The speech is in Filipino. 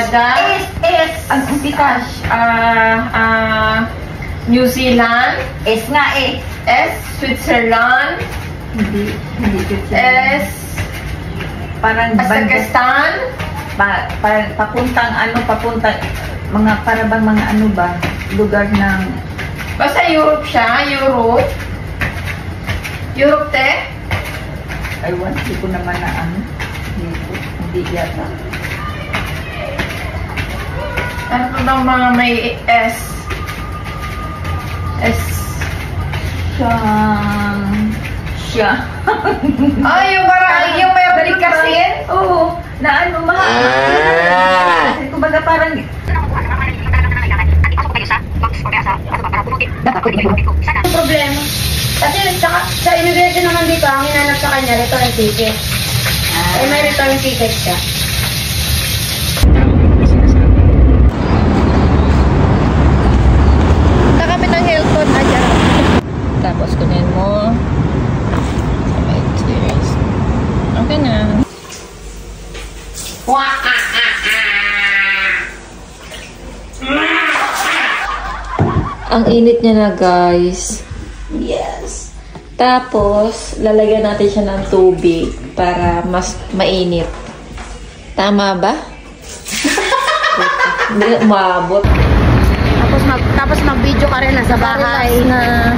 Canada. Ang umpitas. New Zealand. S nga eh. S. Switzerland. Hindi S. Parang Kazakhstan. parang papuntang mga parabang mga ano ba, lugar ng Basta Europe siya, Europe. Europe, te? Aywan, hindi ko naman na ano. Hindi yata. Ano pa bang mga may S? S. Siya. Yung parang, yung may balik-kasin? Oo. Na ano, mahal. Kasi kumbaga parang problema. Kasi sa immigration naman dito, ang hinanap sa kanya, return ticket. May return ticket siya. Punta kami ng Hilton, dyan. Tapos kunin mo. Cheers. Okay na. Ang init niya na, guys. Yes. Tapos, lalagyan natin siya ng tubig para mas mainit. Tama ba? Hindi umabot. Tapos mag-video ka rin na sa bahay. Na